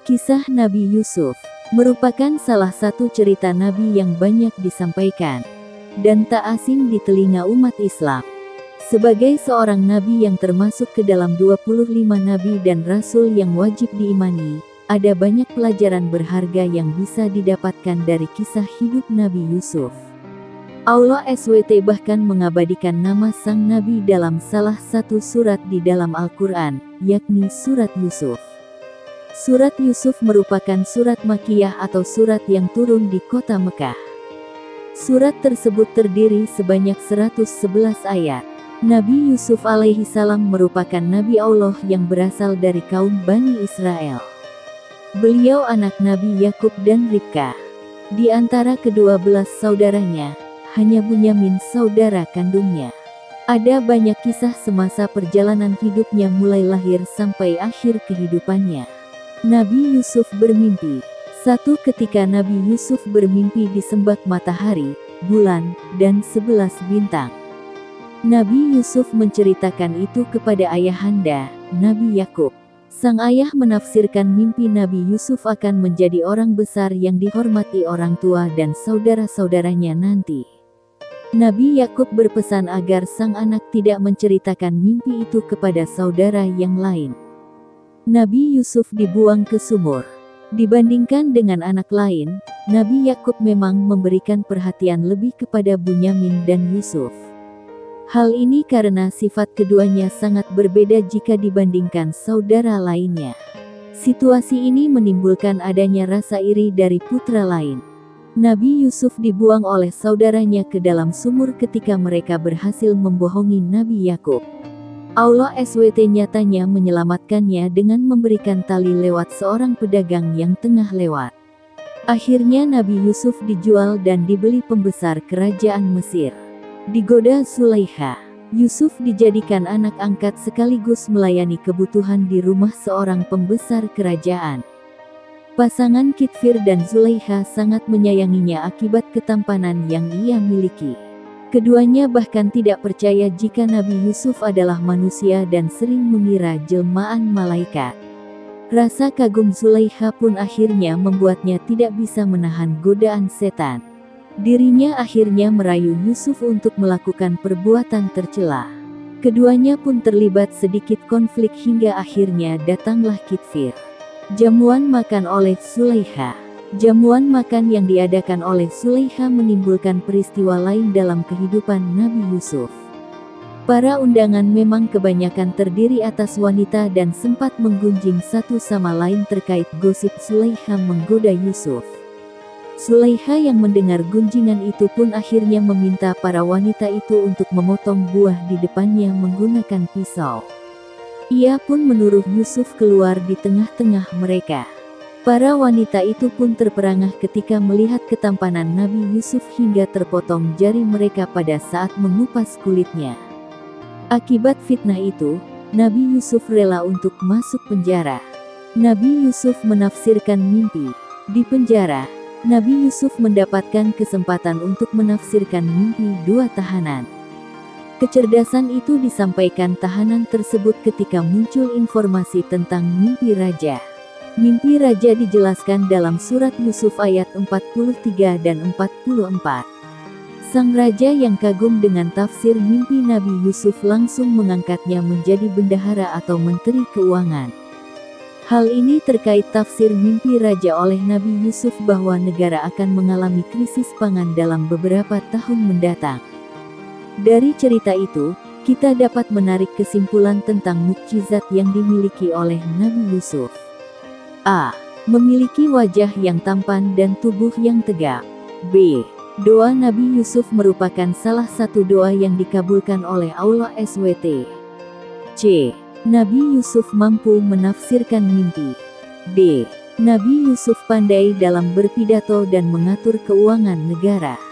Kisah Nabi Yusuf merupakan salah satu cerita Nabi yang banyak disampaikan dan tak asing di telinga umat Islam. Sebagai seorang Nabi yang termasuk ke dalam 25 Nabi dan Rasul yang wajib diimani, ada banyak pelajaran berharga yang bisa didapatkan dari kisah hidup Nabi Yusuf. Allah SWT bahkan mengabadikan nama sang Nabi dalam salah satu surat di dalam Al-Quran, yakni Surat Yusuf. Surat Yusuf merupakan surat Makkiyah atau surat yang turun di kota Mekah. Surat tersebut terdiri sebanyak 111 ayat. Nabi Yusuf alaihi salam merupakan Nabi Allah yang berasal dari kaum Bani Israel. Beliau anak Nabi Yakub dan Ribkah. Di antara kedua belas saudaranya, hanya Bunyamin saudara kandungnya. Ada banyak kisah semasa perjalanan hidupnya mulai lahir sampai akhir kehidupannya. Nabi Yusuf bermimpi. Satu ketika Nabi Yusuf bermimpi disembah matahari, bulan, dan 11 bintang. Nabi Yusuf menceritakan itu kepada ayahanda, Nabi Yakub. Sang ayah menafsirkan mimpi Nabi Yusuf akan menjadi orang besar yang dihormati orang tua dan saudara-saudaranya nanti. Nabi Yakub berpesan agar sang anak tidak menceritakan mimpi itu kepada saudara yang lain. Nabi Yusuf dibuang ke sumur. Dibandingkan dengan anak lain, Nabi Yakub memang memberikan perhatian lebih kepada Bunyamin dan Yusuf. Hal ini karena sifat keduanya sangat berbeda jika dibandingkan saudara lainnya. Situasi ini menimbulkan adanya rasa iri dari putra lain. Nabi Yusuf dibuang oleh saudaranya ke dalam sumur ketika mereka berhasil membohongi Nabi Yakub. Allah SWT nyatanya menyelamatkannya dengan memberikan tali lewat seorang pedagang yang tengah lewat. Akhirnya Nabi Yusuf dijual dan dibeli pembesar kerajaan Mesir. Digoda Zulaikha, Yusuf dijadikan anak angkat sekaligus melayani kebutuhan di rumah seorang pembesar kerajaan. Pasangan Kitfir dan Zulaikha sangat menyayanginya akibat ketampanan yang ia miliki. Keduanya bahkan tidak percaya jika Nabi Yusuf adalah manusia dan sering mengira jelmaan malaikat. Rasa kagum Zulaikha pun akhirnya membuatnya tidak bisa menahan godaan setan. Dirinya akhirnya merayu Yusuf untuk melakukan perbuatan tercela. Keduanya pun terlibat sedikit konflik hingga akhirnya datanglah Kitfir. Jamuan makan oleh Zulaikha. Jamuan makan yang diadakan oleh Zulaikha menimbulkan peristiwa lain dalam kehidupan Nabi Yusuf. Para undangan memang kebanyakan terdiri atas wanita dan sempat menggunjing satu sama lain terkait gosip Zulaikha menggoda Yusuf. Zulaikha yang mendengar gunjingan itu pun akhirnya meminta para wanita itu untuk memotong buah di depannya menggunakan pisau. Ia pun menyuruh Yusuf keluar di tengah-tengah mereka. Para wanita itu pun terperangah ketika melihat ketampanan Nabi Yusuf hingga terpotong jari mereka pada saat mengupas kulitnya. Akibat fitnah itu, Nabi Yusuf rela untuk masuk penjara. Nabi Yusuf menafsirkan mimpi. Di penjara, Nabi Yusuf mendapatkan kesempatan untuk menafsirkan mimpi dua tahanan. Kecerdasan itu disampaikan tahanan tersebut ketika muncul informasi tentang mimpi raja. Mimpi raja dijelaskan dalam surat Yusuf ayat 43 dan 44. Sang raja yang kagum dengan tafsir mimpi Nabi Yusuf langsung mengangkatnya menjadi bendahara atau menteri keuangan. Hal ini terkait tafsir mimpi raja oleh Nabi Yusuf bahwa negara akan mengalami krisis pangan dalam beberapa tahun mendatang. Dari cerita itu, kita dapat menarik kesimpulan tentang mukjizat yang dimiliki oleh Nabi Yusuf. A. Memiliki wajah yang tampan dan tubuh yang tegap. B. Doa Nabi Yusuf merupakan salah satu doa yang dikabulkan oleh Allah SWT. C. Nabi Yusuf mampu menafsirkan mimpi. D. Nabi Yusuf pandai dalam berpidato dan mengatur keuangan negara.